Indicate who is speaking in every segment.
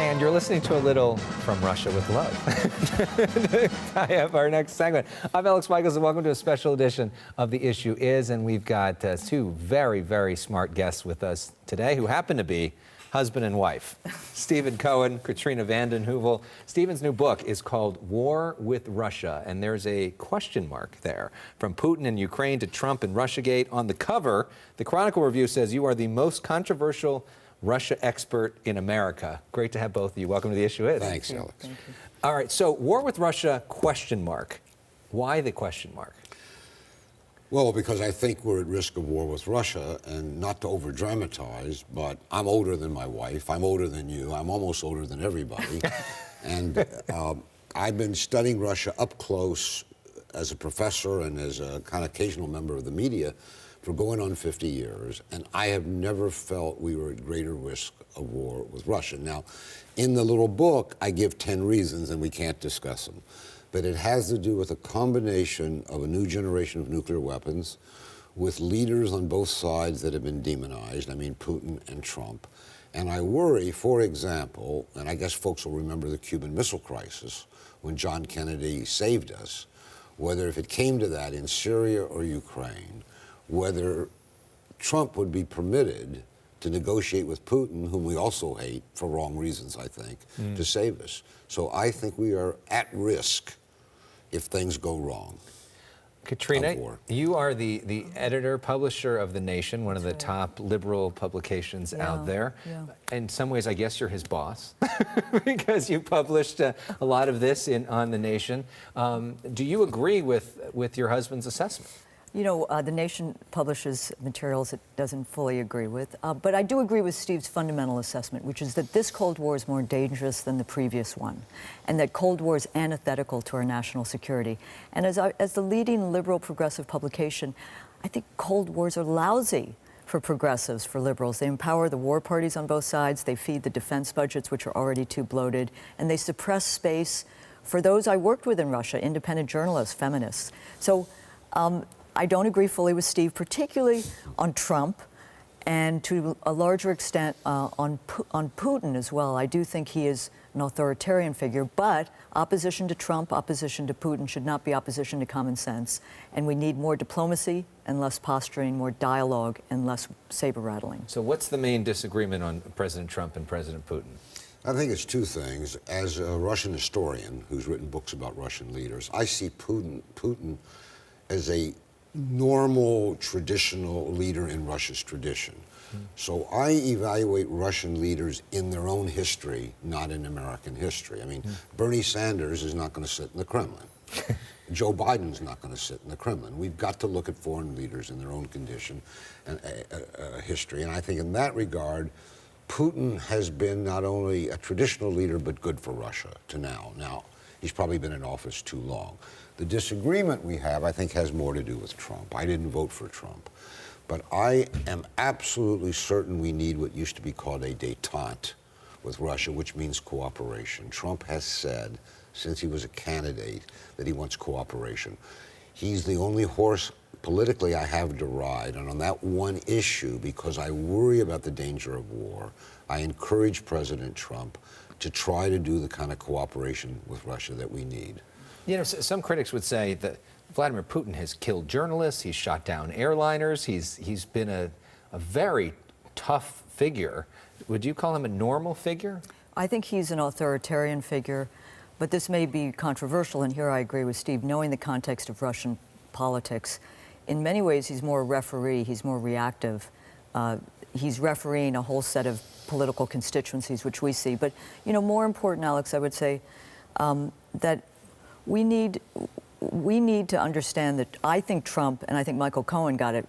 Speaker 1: And you're listening to a little From Russia with Love. I have our next segment. I'm Elex Michaelson. Welcome to a special edition of The Issue Is. And we've got two very, very smart guests with us today who happen to be husband and wife. Stephen Cohen, Katrina vanden Heuvel. Stephen's new book is called War with Russia, and there's a question mark there. From Putin and Ukraine to Trump and Russiagate. On the cover, the Chronicle review says you are the most controversial Russia expert in America. Great to have both of you. Welcome to The Issue Is.
Speaker 2: Thanks, Alex.
Speaker 1: Thank you. All right, so War with Russia, question mark. Why the question mark?
Speaker 2: Well, because I think we're at risk of war with Russia, and not to over-dramatize, but I'm older than my wife, I'm older than you, I'm almost older than everybody, and I've been studying Russia up close as a professor and as a kind of occasional member of the media for going on 50 years, and I have never felt we were at greater risk of war with Russia. Now, in the little book, I give 10 reasons, and we can't discuss them. But it has to do with a combination of a new generation of nuclear weapons with leaders on both sides that have been demonized, I mean Putin and Trump. And I worry, for example, and I guess folks will remember the Cuban Missile Crisis when John Kennedy saved us, whether if it came to that in Syria or Ukraine, whether Trump would be permitted to negotiate with Putin, whom we also hate for wrong reasons, I think, to save us. So I think we are at risk if things go wrong.
Speaker 1: Katrina, you are the editor, publisher of The Nation, one of the top liberal publications out there. Yeah. In some ways, I guess you're his boss, because you published a lot of this on The Nation. Do you agree with your husband's assessment?
Speaker 3: You know, The Nation publishes materials it doesn't fully agree with, but I do agree with Steve's fundamental assessment, which is that this Cold War is more dangerous than the previous one, and that Cold War is antithetical to our national security. And as the leading liberal progressive publication, I think Cold Wars are lousy for progressives, for liberals. They empower the war parties on both sides, they feed the defense budgets, which are already too bloated, and they suppress space for those I worked with in Russia, independent journalists, feminists. So, I don't agree fully with Steve, particularly on Trump, and to a larger extent on Putin as well. I do think he is an authoritarian figure, but opposition to Trump, opposition to Putin should not be opposition to common sense. And we need more diplomacy and less posturing, more dialogue and less saber rattling.
Speaker 1: So what's the main disagreement on President Trump and President Putin?
Speaker 2: I think it's two things. As a Russian historian who's written books about Russian leaders, I see Putin as a normal, traditional leader in Russia's tradition. So I evaluate Russian leaders in their own history, not in American history. I mean, Bernie Sanders is not going to sit in the Kremlin. Joe Biden's not going to sit in the Kremlin. We've got to look at foreign leaders in their own condition and history. And I think in that regard, Putin has been not only a traditional leader, but good for Russia to now. Now, he's probably been in office too long. The disagreement we have, I think, has more to do with Trump. I didn't vote for Trump. But I am absolutely certain we need what used to be called a détente with Russia, which means cooperation. Trump has said, since he was a candidate, that he wants cooperation. He's the only horse politically I have to ride, and on that one issue, because I worry about the danger of war, I encourage President Trump to try to do the kind of cooperation with Russia that we need.
Speaker 1: You know, some critics would say that Vladimir Putin has killed journalists, he's shot down airliners, he's been a very tough figure. Would you call him a normal figure?
Speaker 3: I think he's an authoritarian figure, but this may be controversial, and here I agree with Steve, knowing the context of Russian politics. In many ways, he's more a referee, he's more reactive. He's refereeing a whole set of political constituencies, which we see. But, you know, more important, Alex, I would say that we need to understand that I think Trump, and I think Michael Cohen got it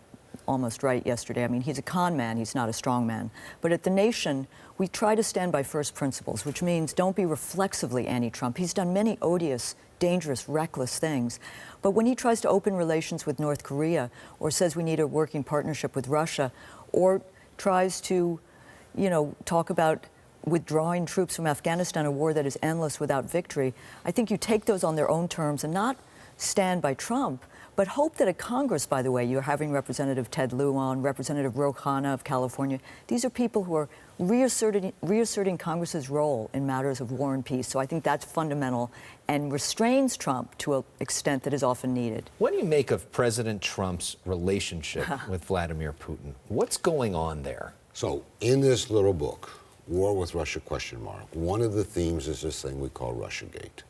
Speaker 3: almost right yesterday. I mean, he's a con man, he's not a strong man. But at The Nation, we try to stand by first principles, which means don't be reflexively anti-Trump. He's done many odious, dangerous, reckless things. But when he tries to open relations with North Korea, or says we need a working partnership with Russia, or tries to, you know, talk about withdrawing troops from Afghanistan, a war that is endless without victory, I think you take those on their own terms and not stand by Trump, But hope that at Congress, by the way, you're having Representative Ted Lieu on, Representative Ro Khanna of California. These are people who are reasserting Congress's role in matters of war and peace. So I think that's fundamental and restrains Trump to an extent that is often needed.
Speaker 1: What do you make of President Trump's relationship with Vladimir Putin? What's going on there?
Speaker 2: So in this little book, War with Russia, ? One of the themes is this thing we call Russiagate.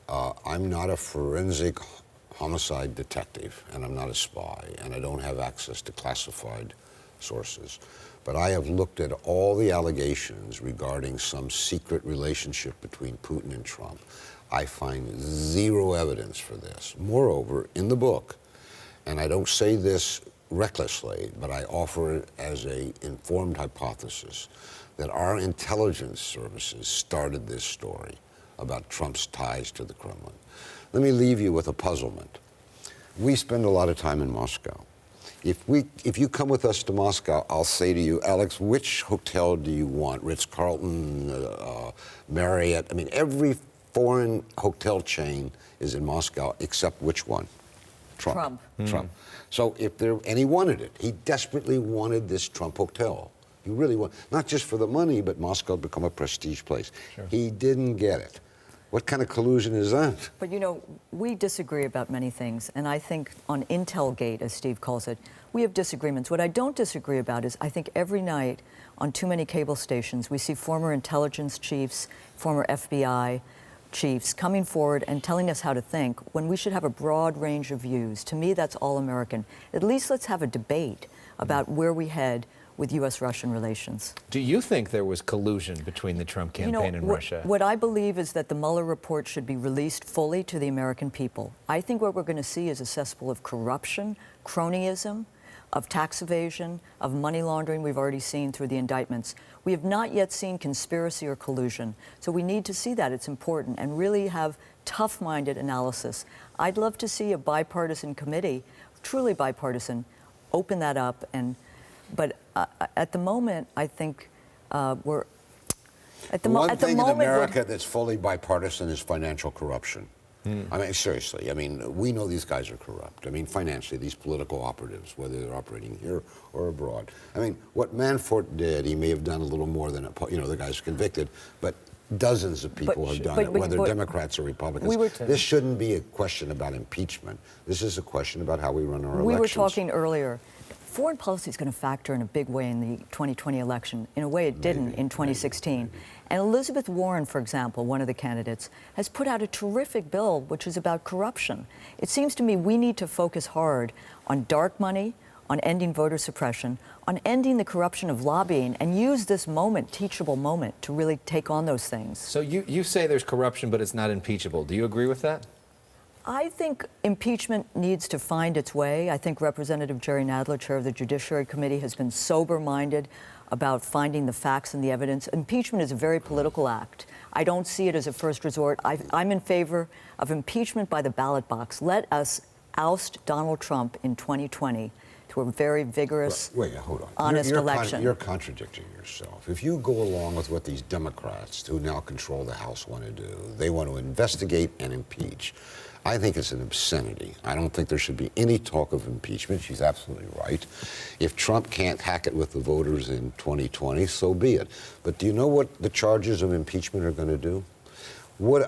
Speaker 2: I'm not a forensic homicide detective, and I'm not a spy, and I don't have access to classified sources. But I have looked at all the allegations regarding some secret relationship between Putin and Trump. I find zero evidence for this. Moreover, in the book, and I don't say this recklessly, but I offer it as an informed hypothesis, that our intelligence services started this story about Trump's ties to the Kremlin. Let me leave you with a puzzlement. We spend a lot of time in Moscow. If you come with us to Moscow, I'll say to you, Alex, which hotel do you want? Ritz-Carlton, Marriott? I mean, every foreign hotel chain is in Moscow, except which one? Trump. Trump. So and he wanted it. He desperately wanted this Trump hotel. He really wanted, not just for the money, but Moscow had become a prestige place. Sure. He didn't get it. What kind of collusion is that?
Speaker 3: But you know, we disagree about many things, and I think on Intelgate, as Steve calls it, we have disagreements. What I don't disagree about is I think every night on too many cable stations, we see former intelligence chiefs, former FBI chiefs coming forward and telling us how to think when we should have a broad range of views. To me, that's all American. At least let's have a debate about where we head with U.S.-Russian relations.
Speaker 1: Do you think there was collusion between the Trump campaign and Russia?
Speaker 3: What I believe is that the Mueller report should be released fully to the American people. I think what we're going to see is a cesspool of corruption, cronyism, of tax evasion, of money laundering we've already seen through the indictments. We have not yet seen conspiracy or collusion. So we need to see that. It's important, and really have tough-minded analysis. I'd love to see a bipartisan committee, truly bipartisan, open that up. But at the moment, I think we're at the moment.
Speaker 2: One thing in America that's fully bipartisan is financial corruption. I mean, seriously. I mean, we know these guys are corrupt. I mean, financially, these political operatives, whether they're operating here or abroad. I mean, what Manafort did, he may have done a little more than the guy's convicted, but dozens of people have done it, whether Democrats or Republicans. This shouldn't be a question about impeachment. This is a question about how we run our elections.
Speaker 3: We were talking earlier. Foreign policy is going to factor in a big way in the 2020 election, in a way it didn't in 2016. And Elizabeth Warren, for example, one of the candidates, has put out a terrific bill which is about corruption. It seems to me we need to focus hard on dark money, on ending voter suppression, on ending the corruption of lobbying, and use this moment, teachable moment, to really take on those things.
Speaker 1: So you say there's corruption, but it's not impeachable. Do you agree with that?
Speaker 3: I think impeachment needs to find its way. I think Representative Jerry Nadler, chair of the Judiciary Committee, has been sober-minded about finding the facts and the evidence. Impeachment is a very political act. I don't see it as a first resort. I'm in favor of impeachment by the ballot box. Let us oust Donald Trump in 2020 to a very vigorous, honest election.
Speaker 2: You're contradicting yourself. If you go along with what these Democrats who now control the House want to do, they want to investigate and impeach. I think it's an obscenity. I don't think there should be any talk of impeachment. She's absolutely right. If Trump can't hack it with the voters in 2020, so be it. But do you know what the charges of impeachment are going to do?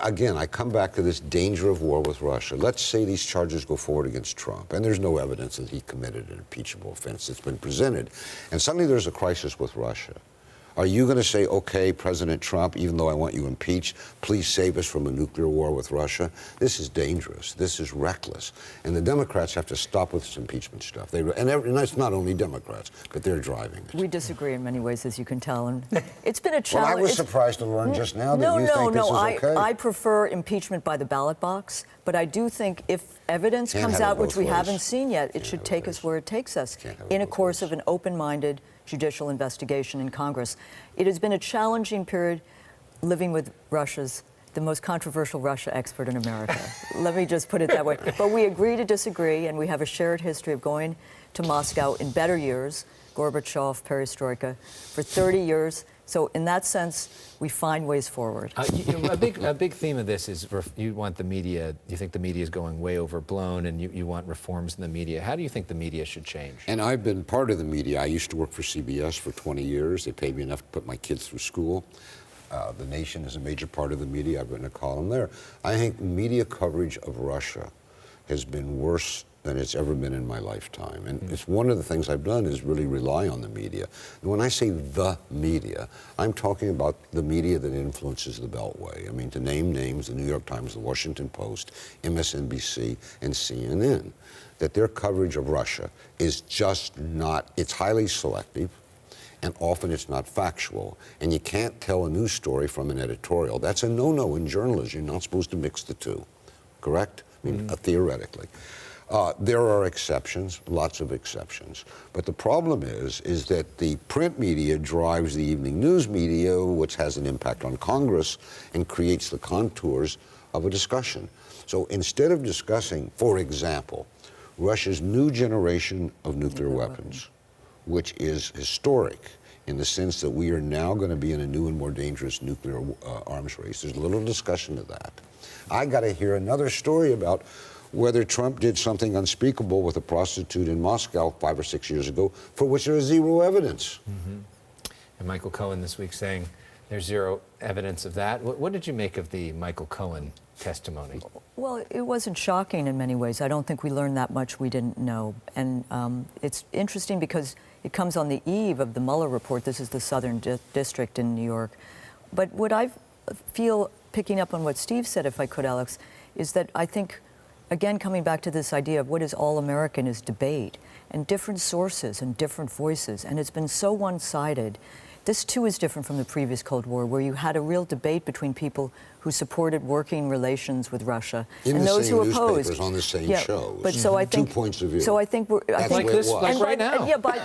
Speaker 2: Again, I come back to this danger of war with Russia. Let's say these charges go forward against Trump, and there's no evidence that he committed an impeachable offense that's been presented, and suddenly there's a crisis with Russia. Are you going to say, okay, President Trump, even though I want you impeached, please save us from a nuclear war with Russia? This is dangerous. This is reckless. And the Democrats have to stop with this impeachment stuff. And it's not only Democrats, but they're driving it.
Speaker 3: We disagree in many ways, as you can tell. And it's been a challenge.
Speaker 2: Well, I was surprised to learn just now that you think this is okay.
Speaker 3: I prefer impeachment by the ballot box. But I do think if evidence comes out, which we haven't seen yet, it should take us where it takes us, in a course of an open-minded judicial investigation in Congress. It has been a challenging period living with the most controversial Russia expert in America. Let me just put it that way. But we agree to disagree, and we have a shared history of going to Moscow in better years, Gorbachev, perestroika, for 30 years, So in that sense, we find ways forward.
Speaker 1: A big theme of this is you want the media, you think the media is going way overblown, and you want reforms in the media. How do you think the media should change?
Speaker 2: And I've been part of the media. I used to work for CBS for 20 years. They paid me enough to put my kids through school. The Nation is a major part of the media. I've written a column there. I think media coverage of Russia has been worse than it's ever been in my lifetime. And it's one of the things I've done is really rely on the media. And when I say the media, I'm talking about the media that influences the Beltway. I mean, to name names, the New York Times, the Washington Post, MSNBC, and CNN, that their coverage of Russia is just not, it's highly selective, and often it's not factual. And you can't tell a news story from an editorial. That's a no-no in journalism. You're not supposed to mix the two, correct? I mean, theoretically. There are exceptions, lots of exceptions. But the problem is that the print media drives the evening news media, which has an impact on Congress and creates the contours of a discussion. So instead of discussing, for example, Russia's new generation of nuclear weapons, which is historic in the sense that we are now going to be in a new and more dangerous nuclear arms race, there's little discussion of that. I got to hear another story about whether Trump did something unspeakable with a prostitute in Moscow 5 or 6 years ago, for which there is zero evidence.
Speaker 1: And Michael Cohen this week saying there's zero evidence of that. What did you make of the Michael Cohen testimony?
Speaker 3: Well, it wasn't shocking in many ways. I don't think we learned that much we didn't know. And it's interesting because it comes on the eve of the Mueller report. This is the Southern District in New York. But what I feel, picking up on what Steve said, if I could, Alex, is that I think, again, coming back to this idea of what is all-American is debate and different sources and different voices. And it's been so one-sided. This, too, is different from the previous Cold War, where you had a real debate between people who supported working relations with Russia and those who opposed.
Speaker 2: On the same shows.
Speaker 3: But so I think
Speaker 2: 2 points of view.
Speaker 3: So I think we're
Speaker 1: like this, like right now.
Speaker 3: Yeah, but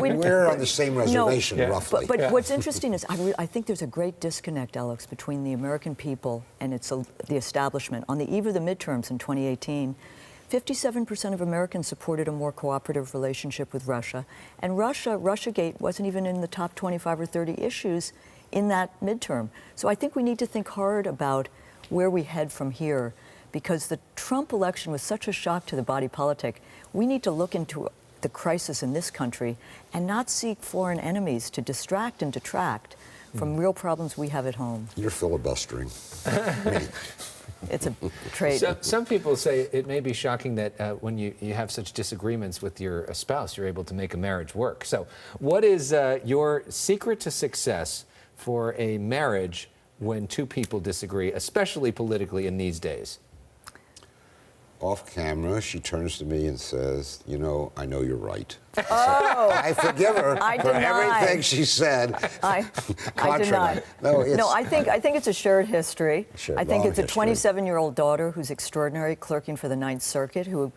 Speaker 2: we're on the same reservation, roughly.
Speaker 3: But what's interesting is I think there's a great disconnect, Alex, between the American people and the establishment. On the eve of the midterms in 2018, 57% of Americans supported a more cooperative relationship with Russia, and Russiagate wasn't even in the top 25 or 30 issues in that midterm. So I think we need to think hard about where we head from here, because the Trump election was such a shock to the body politic. We need to look into the crisis in this country and not seek foreign enemies to distract and detract from real problems we have at home.
Speaker 2: You're filibustering.
Speaker 3: It's a trait.
Speaker 1: So, some people say it may be shocking that when you have such disagreements with your spouse, you're able to make a marriage work. So what is your secret to success for a marriage when two people disagree, especially politically in these days?
Speaker 2: Off camera, she turns to me and says, "You know, I know you're right."
Speaker 3: Oh,
Speaker 2: so I forgive her for everything she said.
Speaker 3: I deny. No, I think it's a shared history. I think it's a 27-year-old daughter who's extraordinary, clerking for the Ninth Circuit, who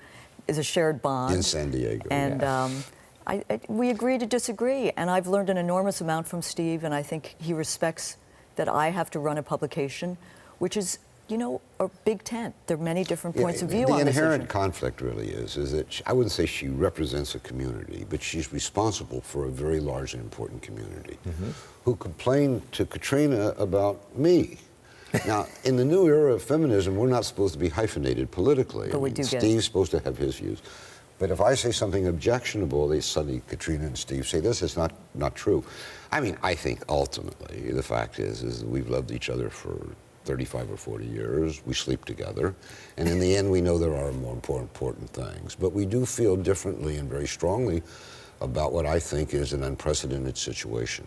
Speaker 3: is a shared bond.
Speaker 2: In San Diego.
Speaker 3: And we agree to disagree. And I've learned an enormous amount from Steve, and I think he respects that I have to run a publication, which is, you know, a big tent. There are many different points of view on this issue.
Speaker 2: The inherent conflict really is that I wouldn't say she represents a community, but she's responsible for a very large and important community who complained to Katrina about me. Now, in the new era of feminism, we're not supposed to be hyphenated politically.
Speaker 3: But we do get it.
Speaker 2: Steve's supposed to have his views. But if I say something objectionable, they suddenly, Katrina and Steve say, this is not true. I mean, I think ultimately the fact is that we've loved each other for 35 or 40 years, we sleep together, and in the end we know there are more important things. But we do feel differently and very strongly about what I think is an unprecedented situation.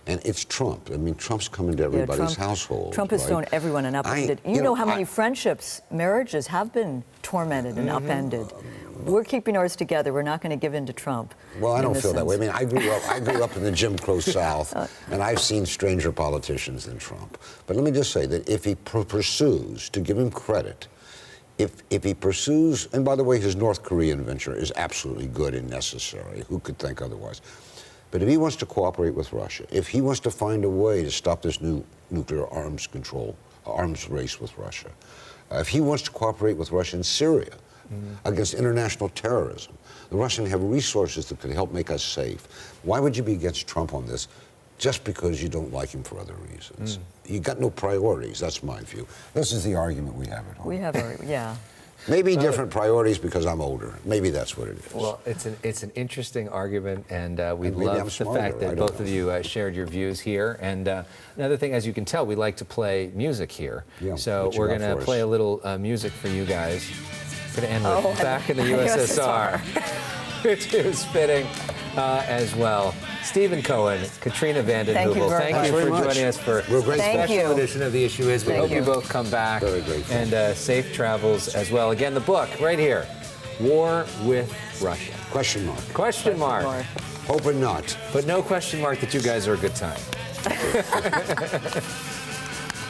Speaker 2: And it's Trump. I mean, Trump's coming to everybody's household.
Speaker 3: Trump has thrown everyone and upended. You know how many friendships, marriages have been tormented and upended. We're keeping ours together. We're not going to give in to Trump.
Speaker 2: Well, I don't feel that way. I mean, I grew up in the Jim Crow South, and I've seen stranger politicians than Trump. But let me just say that if he pursues, to give him credit, if he pursues, and by the way, his North Korean venture is absolutely good and necessary. Who could think otherwise? But if he wants to cooperate with Russia, if he wants to find a way to stop this new nuclear arms race with Russia, if he wants to cooperate with Russia in Syria, against international terrorism. The Russians have resources that could help make us safe. Why would you be against Trump on this? just because you don't like him for other reasons. You got no priorities. That's my view. This is the argument we have at home.
Speaker 3: We have yeah.
Speaker 2: Maybe different priorities because I'm older. Maybe that's what it is.
Speaker 1: Well, it's an interesting argument, and we
Speaker 2: And maybe I'm
Speaker 1: love the
Speaker 2: smarter,
Speaker 1: fact
Speaker 2: I
Speaker 1: that
Speaker 2: don't
Speaker 1: both
Speaker 2: know.
Speaker 1: of you shared your views here. And another thing, as you can tell, we like to play music here.
Speaker 2: Yeah,
Speaker 1: So
Speaker 2: what you
Speaker 1: we're
Speaker 2: got
Speaker 1: going to
Speaker 2: for us?
Speaker 1: play a little music for you guys. Going to end with Back in the
Speaker 3: USSR.
Speaker 1: USSR, which is fitting as well. Stephen Cohen, Katrina vanden
Speaker 3: Thank you
Speaker 1: Heuvel,
Speaker 3: very
Speaker 1: thank
Speaker 3: much.
Speaker 1: you for
Speaker 2: Very much.
Speaker 1: joining us for
Speaker 2: We're grateful.
Speaker 3: Thank
Speaker 1: special
Speaker 3: you.
Speaker 1: edition of The Issue Is. We
Speaker 3: Thank
Speaker 1: hope you
Speaker 3: you.
Speaker 1: both come back.
Speaker 2: Very grateful.
Speaker 1: And safe travels as well. Again, the book right here, War with Russia.
Speaker 2: Question mark.
Speaker 1: Question mark.
Speaker 2: Hoping not.
Speaker 1: But no question mark that you guys are a good time.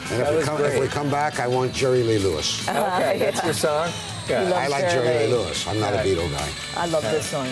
Speaker 2: And
Speaker 1: That was
Speaker 2: if
Speaker 1: great.
Speaker 2: we come back, I want Jerry Lee Lewis.
Speaker 1: Okay, that's your song?
Speaker 3: You
Speaker 1: Good.
Speaker 3: love
Speaker 2: I like
Speaker 3: Jerry
Speaker 2: Jerry
Speaker 3: Lee.
Speaker 2: Lee Lewis. I'm not a Beatle guy.
Speaker 3: I love this song.